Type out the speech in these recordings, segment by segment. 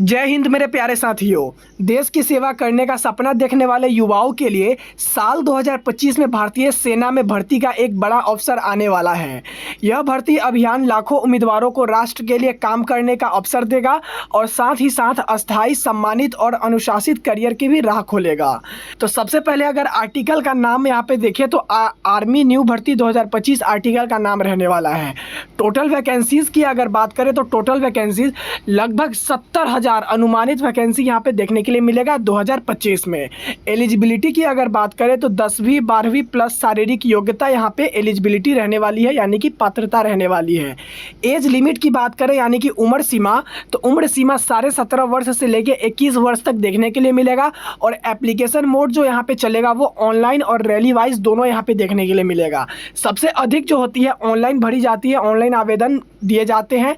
जय हिंद मेरे प्यारे साथियों। देश की सेवा करने का सपना देखने वाले युवाओं के लिए साल 2025 में भारतीय सेना में भर्ती का एक बड़ा अवसर आने वाला है। यह भर्ती अभियान लाखों उम्मीदवारों को राष्ट्र के लिए काम करने का अवसर देगा और साथ ही साथ अस्थायी, सम्मानित और अनुशासित करियर की भी राह खोलेगा। तो सबसे पहले अगर आर्टिकल का नाम यहाँ पे देखें तो आर्मी न्यू भर्ती 2025 आर्टिकल का नाम रहने वाला है। टोटल वैकेंसीज की अगर बात करें तो टोटल वैकेंसीज लगभग 70,000 अनुमानित वैकेंसी यहाँ पे देखने के लिए मिलेगा 2025 में। एलिजिबिलिटी की अगर बात करें तो 10वीं 12वीं प्लस शारीरिक योग्यता यहाँ पे एलिजिबिलिटी रहने वाली है, यानी कि पात्रता रहने वाली है। एज लिमिट की बात करें यानी कि उम्र सीमा, तो उम्र सीमा 17.5 वर्ष से लेके 21 वर्ष तक देखने के लिए मिलेगा। और एप्लीकेशन मोड जो यहाँ पे चलेगा वो ऑनलाइन और रैली वाइज दोनों यहाँ पे देखने के लिए मिलेगा। सबसे अधिक जो होती है ऑनलाइन भरी जाती है, ऑनलाइन आवेदन दिए जाते हैं।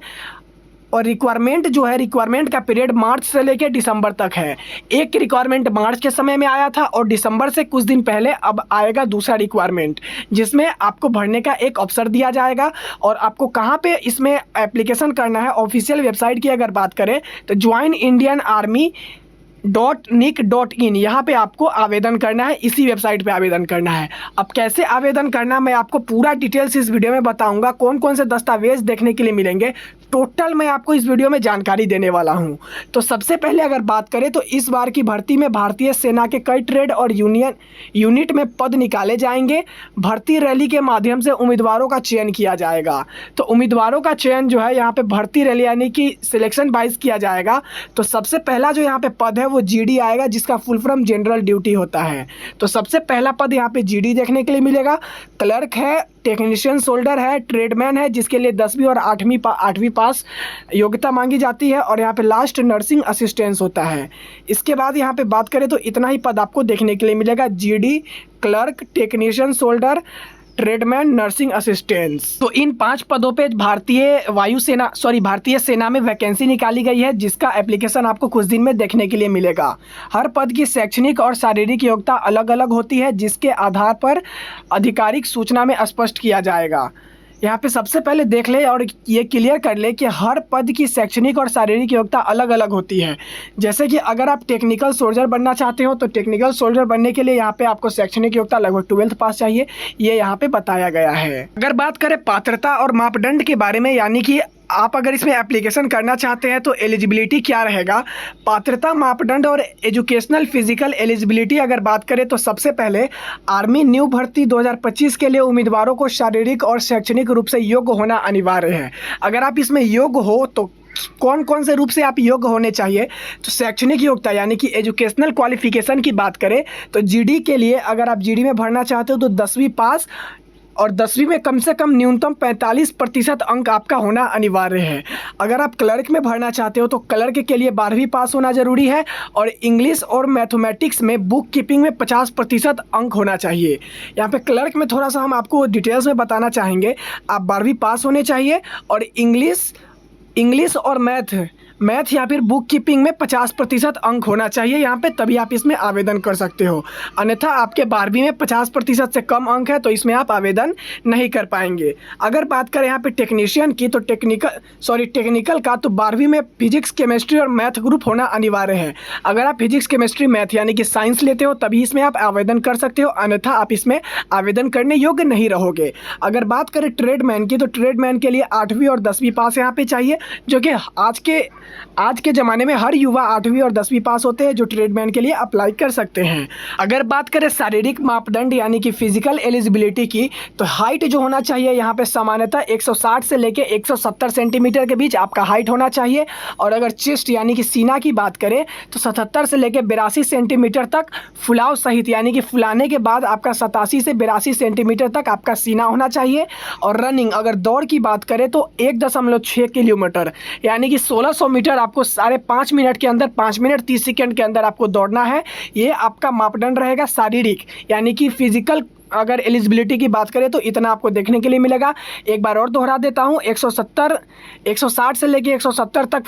और रिक्वायरमेंट जो है, रिक्वायरमेंट का पीरियड मार्च से लेकर दिसंबर तक है। एक रिक्वायरमेंट मार्च के समय में आया था और दिसंबर से कुछ दिन पहले अब आएगा दूसरा रिक्वायरमेंट, जिसमें आपको भरने का एक अवसर दिया जाएगा। और आपको कहाँ पे इसमें एप्लीकेशन करना है, ऑफिशियल वेबसाइट की अगर बात करें तो joinindianarmy.nic.in यहाँ पे आपको आवेदन करना है, इसी वेबसाइट पे आवेदन करना है। अब कैसे आवेदन करना मैं आपको पूरा डिटेल्स इस वीडियो में बताऊंगा। कौन कौन से दस्तावेज देखने के लिए मिलेंगे, टोटल मैं आपको इस वीडियो में जानकारी देने वाला हूं। तो सबसे पहले अगर बात करें तो इस बार की भर्ती में भारतीय सेना के कई ट्रेड और यूनिट में पद निकाले जाएंगे। भर्ती रैली के माध्यम से उम्मीदवारों का चयन किया जाएगा। तो उम्मीदवारों का चयन जो है यहाँ पे भर्ती रैली यानी कि सिलेक्शन वाइज किया जाएगा। तो सबसे पहला जो यहाँ पे पद है वो जीडी आएगा, जिसका फुल फॉर्म जनरल ड्यूटी होता है। तो सबसे पहला पद यहाँ पे जीडी देखने के लिए मिलेगा। क्लर्क है, टेक्नीशियन सोल्डर है, ट्रेडमैन है जिसके लिए 10वीं और 8वीं पास योग्यता मांगी जाती है। और यहाँ पे लास्ट नर्सिंग असिस्टेंस होता है। इसके बाद यहाँ पे बात करें तो इतना ही पद आपको देखने के लिए मिलेगा, GD, clerk, technician soldier, tradesman, nursing assistants. तो इन 5 पदों पे भारतीय सेना में वैकेंसी निकाली गई है, जिसका एप्लीकेशन आपको कुछ दिन में देखने के लिए मिलेगा। हर पद की शैक्षणिक और शारीरिक योग्यता अलग अलग होती है, जिसके आधार पर आधिकारिक सूचना में स्पष्ट किया जाएगा। यहाँ पे सबसे पहले देख ले और ये क्लियर कर ले कि हर पद की शैक्षणिक और शारीरिक योग्यता अलग अलग होती है। जैसे कि अगर आप टेक्निकल सोल्जर बनना चाहते हो तो टेक्निकल सोल्जर बनने के लिए यहाँ पे आपको शैक्षणिक योग्यता लगभग 12th पास चाहिए, ये यहाँ पे बताया गया है। अगर बात करें पात्रता और मापदंड के बारे में, यानी कि आप अगर इसमें एप्लीकेशन करना चाहते हैं तो एलिजिबिलिटी क्या रहेगा, पात्रता, मापदंड और एजुकेशनल फिजिकल एलिजिबिलिटी अगर बात करें तो सबसे पहले आर्मी न्यू भर्ती 2025 के लिए उम्मीदवारों को शारीरिक और शैक्षणिक रूप से योग्य होना अनिवार्य है। अगर आप इसमें योग्य हो तो कौन कौन से रूप से आप योग्य होने चाहिए, तो शैक्षणिक योग्यता यानी कि एजुकेशनल क्वालिफिकेशन की बात करें तो जीडी के लिए अगर आप जीडी में भरना चाहते हो तो 10वीं पास और 10वीं में कम से कम न्यूनतम 45% अंक आपका होना अनिवार्य है। अगर आप क्लर्क में भरना चाहते हो तो क्लर्क के लिए 12वीं पास होना ज़रूरी है। और इंग्लिश और मैथमेटिक्स में, बुक कीपिंग में 50% अंक होना चाहिए। यहाँ पे क्लर्क में थोड़ा सा हम आपको डिटेल्स में बताना चाहेंगे। आप 12वीं पास होने चाहिए और इंग्लिश और मैथ या फिर बुक कीपिंग में 50% अंक होना चाहिए यहाँ पे, तभी आप इसमें आवेदन कर सकते हो। अन्यथा आपके 12वीं में 50% से कम अंक है तो इसमें आप आवेदन नहीं कर पाएंगे। अगर बात करें यहाँ पे टेक्नीशियन की तो टेक्निकल का तो 12वीं में फिजिक्स, केमिस्ट्री और मैथ ग्रुप होना अनिवार्य है। अगर आप फिजिक्स, केमिस्ट्री, मैथ यानी कि साइंस लेते हो तभी इसमें आप आवेदन कर सकते हो, अन्यथा आप इसमें आवेदन करने योग्य नहीं रहोगे। अगर बात करें ट्रेडमैन की तो ट्रेडमैन के लिए 8वीं और 10वीं पास यहाँ पे चाहिए, जो कि आज के ज़माने में हर युवा 8वीं और 10वीं पास होते हैं जो ट्रेडमैन के लिए अप्लाई कर सकते हैं। अगर बात करें शारीरिक मापदंड यानी कि फिजिकल एलिजिबिलिटी की तो हाइट जो होना चाहिए यहाँ पे सामान्यतः 160 से लेके 170 सेंटीमीटर के बीच आपका हाइट होना चाहिए। और अगर चेस्ट यानी कि सीना की बात करें तो 77 से लेके 82 सेंटीमीटर तक फुलाव सहित, यानी कि फुलाने के बाद आपका 87 से 82 सेंटीमीटर तक आपका सीना होना चाहिए। और रनिंग, अगर दौड़ की बात करें तो 1.6 किलोमीटर यानी कि 1600 मीटर आपको 5.5 मिनट के अंदर, 5 मिनट 30 सेकंड के अंदर आपको दौड़ना है। ये आपका मापदंड रहेगा शारीरिक, यानी कि फिजिकल अगर एलिजिबिलिटी की बात करें तो इतना आपको देखने के लिए मिलेगा। एक बार और दोहरा देता हूँ, 160 से लेके 170 तक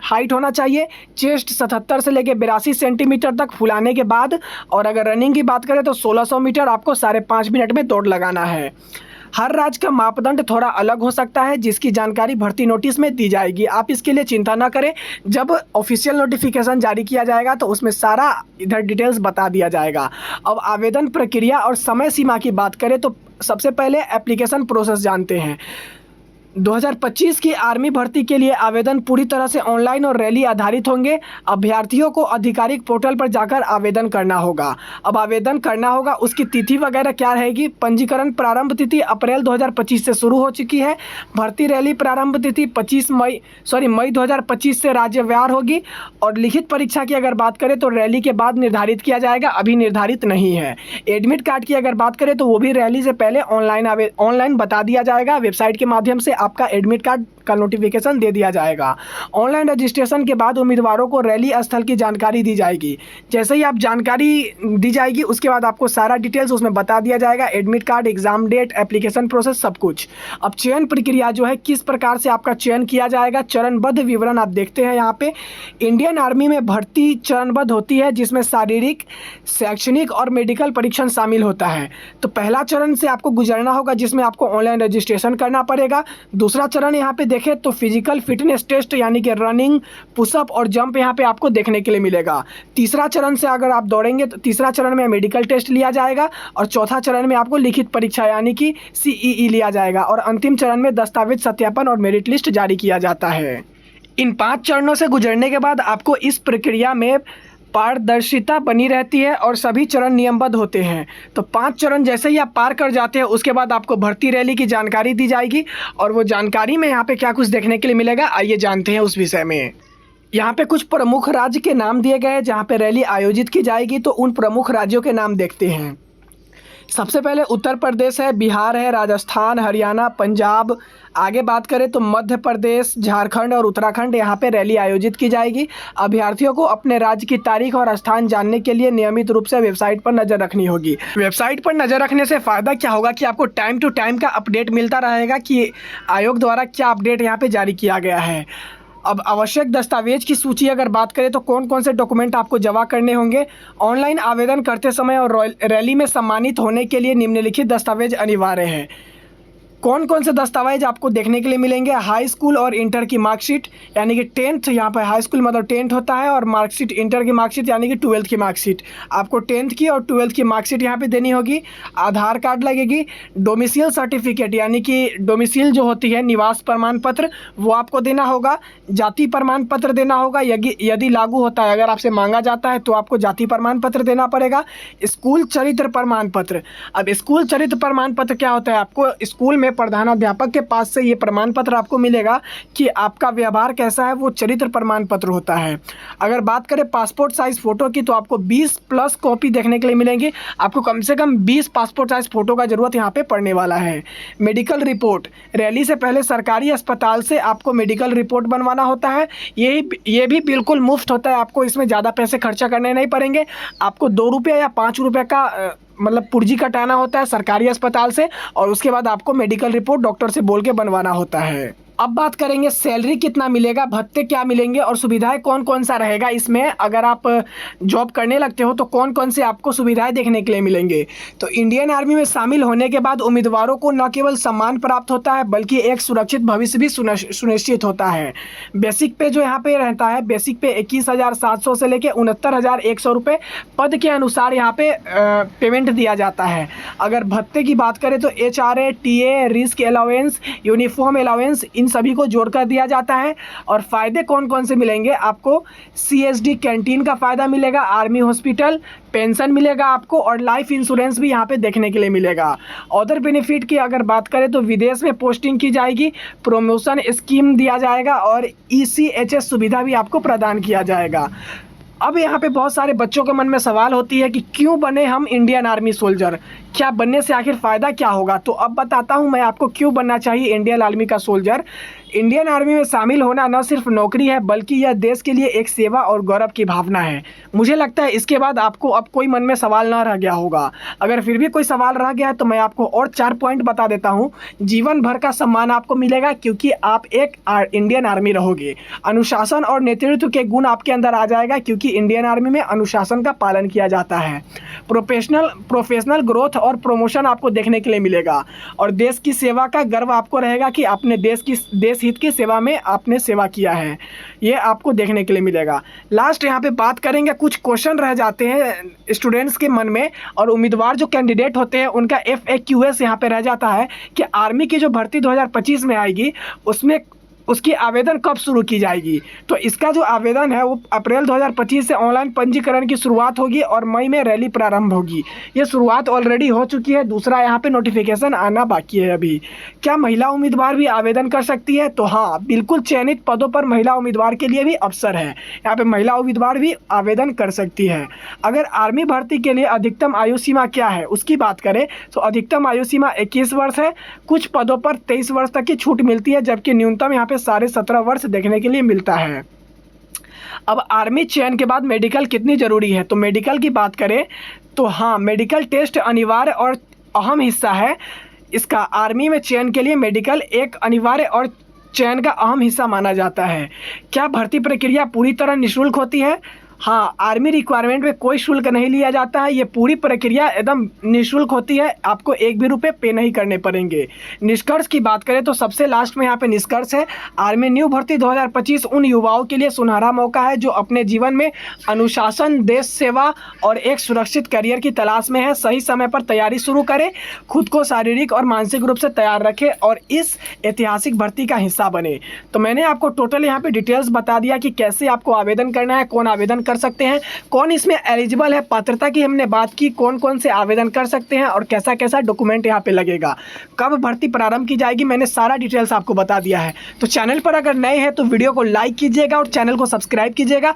हाइट होना चाहिए। चेस्ट 77 से लेके 82 सेंटीमीटर तक फुलाने के बाद। और अगर रनिंग की बात करें तो 1600 मीटर आपको 5.5 मिनट में दौड़ लगाना है। हर राज्य का मापदंड थोड़ा अलग हो सकता है, जिसकी जानकारी भर्ती नोटिस में दी जाएगी। आप इसके लिए चिंता ना करें, जब ऑफिशियल नोटिफिकेशन जारी किया जाएगा तो उसमें सारा इधर डिटेल्स बता दिया जाएगा। अब आवेदन प्रक्रिया और समय सीमा की बात करें तो सबसे पहले एप्लीकेशन प्रोसेस जानते हैं। 2025 की आर्मी भर्ती के लिए आवेदन पूरी तरह से ऑनलाइन और रैली आधारित होंगे। अभ्यर्थियों को आधिकारिक पोर्टल पर जाकर आवेदन करना होगा। अब आवेदन करना होगा, उसकी तिथि वगैरह क्या रहेगी। पंजीकरण प्रारंभ तिथि अप्रैल 2025 से शुरू हो चुकी है। भर्ती रैली प्रारंभ तिथि मई 2025 से राज्यवार होगी। और लिखित परीक्षा की अगर बात करें तो रैली के बाद निर्धारित किया जाएगा, अभी निर्धारित नहीं है। एडमिट कार्ड की अगर बात करें तो वो भी रैली से पहले ऑनलाइन बता दिया जाएगा। वेबसाइट के माध्यम से आपका एडमिट कार्ड का नोटिफिकेशन दे दिया जाएगा। ऑनलाइन रजिस्ट्रेशन के बाद उम्मीदवारों को रैली स्थल की जानकारी दी जाएगी। जैसे ही आप जानकारी दी जाएगी उसके बाद आपको सारा डिटेल्स उसमें बता दिया जाएगा, admit card, exam date, application process, सब कुछ। अब चयन प्रक्रिया जो है, किस प्रकार से आपका चयन किया जाएगा, चरणबद्ध विवरण आप देखते हैं यहाँ पे। इंडियन आर्मी में भर्ती चरणबद्ध होती है, जिसमें शारीरिक, शैक्षणिक और मेडिकल परीक्षण शामिल होता है। तो पहला चरण से आपको गुजरना होगा, जिसमें आपको ऑनलाइन रजिस्ट्रेशन करना पड़ेगा। दूसरा चरण यहाँ पे देखें तो फिजिकल फिटनेस टेस्ट, यानी कि रनिंग, पुशअप और जंप यहाँ पे आपको देखने के लिए मिलेगा। तीसरा चरण से अगर आप दौड़ेंगे तो तीसरा चरण में मेडिकल टेस्ट लिया जाएगा। और चौथा चरण में आपको लिखित परीक्षा यानी कि CEE लिया जाएगा। और अंतिम चरण में दस्तावेज सत्यापन और मेरिट लिस्ट जारी किया जाता है। इन 5 चरणों से गुजरने के बाद आपको इस प्रक्रिया में पारदर्शिता बनी रहती है और सभी चरण नियमबद्ध होते हैं। तो 5 चरण जैसे ही आप पार कर जाते हैं उसके बाद आपको भर्ती रैली की जानकारी दी जाएगी। और वो जानकारी में यहाँ पे क्या कुछ देखने के लिए मिलेगा, आइए जानते हैं उस विषय में। यहाँ पे कुछ प्रमुख राज्य के नाम दिए गए हैं जहाँ पे रैली आयोजित की जाएगी। तो उन प्रमुख राज्यों के नाम देखते हैं। सबसे पहले उत्तर प्रदेश है, बिहार है, राजस्थान, हरियाणा, पंजाब। आगे बात करें तो मध्य प्रदेश, झारखंड और उत्तराखंड, यहाँ पे रैली आयोजित की जाएगी। अभ्यर्थियों को अपने राज्य की तारीख और स्थान जानने के लिए नियमित रूप से वेबसाइट पर नज़र रखनी होगी। वेबसाइट पर नज़र रखने से फ़ायदा क्या होगा कि आपको टाइम टू टाइम का अपडेट मिलता रहेगा कि आयोग द्वारा क्या अपडेट यहाँ पर जारी किया गया है। अब आवश्यक दस्तावेज की सूची अगर बात करें तो कौन कौन से डॉक्यूमेंट आपको जमा करने होंगे। ऑनलाइन आवेदन करते समय और रैली में सम्मानित होने के लिए निम्नलिखित दस्तावेज अनिवार्य हैं। कौन कौन से दस्तावेज आपको देखने के लिए मिलेंगे। हाई स्कूल और इंटर की मार्कशीट, यानी कि 10th, यहाँ पर हाई स्कूल मतलब 10th होता है, और मार्कशीट इंटर की मार्कशीट यानी कि 12th की मार्कशीट। आपको 10th की और 12th की मार्कशीट यहाँ पे देनी होगी। आधार कार्ड लगेगी। डोमिसाइल सर्टिफिकेट, यानी कि डोमिसाइल जो होती है, निवास प्रमाण पत्र, वो आपको देना होगा। जाति प्रमाण पत्र देना होगा यदि लागू होता है। अगर आपसे मांगा जाता है तो आपको जाति प्रमाण पत्र देना पड़ेगा। स्कूल चरित्र प्रमाण पत्र। अब स्कूल चरित्र प्रमाण पत्र क्या होता है, आपको स्कूल में प्रधानाध्यापक के पास से ये प्रमाण पत्र आपको मिलेगा कि आपका व्यवहार कैसा है, वो चरित्र प्रमाण पत्र होता है। अगर बात करें पासपोर्ट साइज फ़ोटो की तो आपको 20+ कॉपी देखने के लिए मिलेंगी। आपको कम से कम 20 पासपोर्ट साइज फ़ोटो का ज़रूरत यहाँ पे पड़ने वाला है। मेडिकल रिपोर्ट, रैली से पहले सरकारी अस्पताल से आपको मेडिकल रिपोर्ट बनवाना होता है। ये भी बिल्कुल मुफ्त होता है, आपको इसमें ज़्यादा पैसे खर्चा करने नहीं पड़ेंगे। आपको 2 रुपये या 5 रुपये का मतलब पुर्जी कटाना होता है सरकारी अस्पताल से, और उसके बाद आपको मेडिकल रिपोर्ट डॉक्टर से बोल के बनवाना होता है। अब बात करेंगे सैलरी कितना मिलेगा, भत्ते क्या मिलेंगे और सुविधाएं कौन कौन सा रहेगा इसमें। अगर आप जॉब करने लगते हो तो कौन कौन से आपको सुविधाएं देखने के लिए मिलेंगे। तो इंडियन आर्मी में शामिल होने के बाद उम्मीदवारों को न केवल सम्मान प्राप्त होता है बल्कि एक सुरक्षित भविष्य भी सुनिश्चित होता है। बेसिक पे जो यहाँ पे रहता है, बेसिक पे 21,700 से लेकर 69,100 रुपये पद के अनुसार यहाँ पे पेमेंट दिया जाता है। अगर भत्ते की बात करें तो HRA, TA, risk allowance, uniform allowance, इन सभी को जोड़कर दिया जाता है। और फ़ायदे कौन कौन से मिलेंगे, आपको CSD कैंटीन का फ़ायदा मिलेगा, आर्मी हॉस्पिटल, पेंशन मिलेगा आपको, और लाइफ इंश्योरेंस भी यहाँ पे देखने के लिए मिलेगा। अदर बेनिफिट की अगर बात करें तो विदेश में पोस्टिंग की जाएगी, प्रमोशन स्कीम दिया जाएगा और ECHS सुविधा भी आपको प्रदान किया जाएगा। अब यहाँ पे बहुत सारे बच्चों के मन में सवाल होती है कि क्यों बने हम इंडियन आर्मी सोल्जर, क्या बनने से आखिर फ़ायदा क्या होगा। तो अब बताता हूँ मैं आपको क्यों बनना चाहिए इंडियन आर्मी का सोल्जर। इंडियन आर्मी में शामिल होना न सिर्फ नौकरी है बल्कि यह देश के लिए एक सेवा और गौरव की भावना है। मुझे लगता है इसके बाद आपको अब कोई मन में सवाल ना रह गया होगा। अगर फिर भी कोई सवाल रह गया है तो मैं आपको और 4 पॉइंट बता देता हूँ। जीवन भर का सम्मान आपको मिलेगा क्योंकि आप एक इंडियन आर्मी रहोगे। अनुशासन और नेतृत्व के गुण आपके अंदर आ जाएगा क्योंकि इंडियन आर्मी में अनुशासन का पालन किया जाता है। प्रोफेशनल ग्रोथ और प्रमोशन आपको देखने के लिए मिलेगा और देश की सेवा का गर्व आपको रहेगा कि आपने देश हित की सेवा में आपने सेवा किया है, ये आपको देखने के लिए मिलेगा। लास्ट यहाँ पे बात करेंगे, कुछ क्वेश्चन रह जाते हैं स्टूडेंट्स के मन में और उम्मीदवार जो कैंडिडेट होते हैं उनका FAQs यहाँ पे रह जाता है कि आर्मी की जो भर्ती 2025 में आएगी उसमें उसकी आवेदन कब शुरू की जाएगी। तो इसका जो आवेदन है वो अप्रैल 2025 से ऑनलाइन पंजीकरण की शुरुआत होगी और मई में रैली प्रारंभ होगी। ये शुरुआत ऑलरेडी हो चुकी है। दूसरा यहाँ पे नोटिफिकेशन आना बाकी है अभी। क्या महिला उम्मीदवार भी आवेदन कर सकती है? तो हाँ, बिल्कुल चयनित पदों पर महिला उम्मीदवार के लिए भी अवसर है। यहाँ पे महिला उम्मीदवार भी आवेदन कर सकती है। अगर आर्मी भर्ती के लिए अधिकतम आयु सीमा क्या है उसकी बात करें तो अधिकतम आयु सीमा 21 वर्ष है। कुछ पदों पर 23 वर्ष तक की छूट मिलती है जबकि न्यूनतम यहाँ पे 17.5 वर्ष देखने के लिए मिलता है। अब आर्मी चयन के बाद मेडिकल कितनी ज़रूरी है, तो मेडिकल की बात करें तो हाँ, मेडिकल टेस्ट अनिवार्य और अहम हिस्सा है इसका। आर्मी में चयन के लिए मेडिकल एक अनिवार्य और चयन का अहम हिस्सा माना जाता है। क्या भर्ती प्रक्रिया पूरी तरह निःशुल्क होती है? हाँ, आर्मी रिक्वायरमेंट में कोई शुल्क नहीं लिया जाता है। ये पूरी प्रक्रिया एकदम निःशुल्क होती है, आपको एक भी रुपये पे नहीं करने पड़ेंगे। निष्कर्ष की बात करें तो सबसे लास्ट में यहाँ पे निष्कर्ष है, आर्मी न्यू भर्ती 2025 उन युवाओं के लिए सुनहरा मौका है जो अपने जीवन में अनुशासन, देश सेवा और एक सुरक्षित करियर की तलाश में है। सही समय पर तैयारी शुरू करें, खुद को शारीरिक और मानसिक रूप से तैयार रखें और इस ऐतिहासिक भर्ती का हिस्सा बने। तो मैंने आपको टोटल यहाँ पे डिटेल्स बता दिया कि कैसे आपको आवेदन करना है, कौन आवेदन कर सकते हैं, कौन इसमें एलिजिबल है। पात्रता की हमने बात की, कौन कौन से आवेदन कर सकते हैं और कैसा कैसा डॉक्यूमेंट यहाँ पे लगेगा, कब भर्ती प्रारंभ की जाएगी, मैंने सारा डिटेल्स आपको बता दिया है। तो चैनल पर अगर नए हैं तो वीडियो को लाइक कीजिएगा और चैनल को सब्सक्राइब कीजिएगा।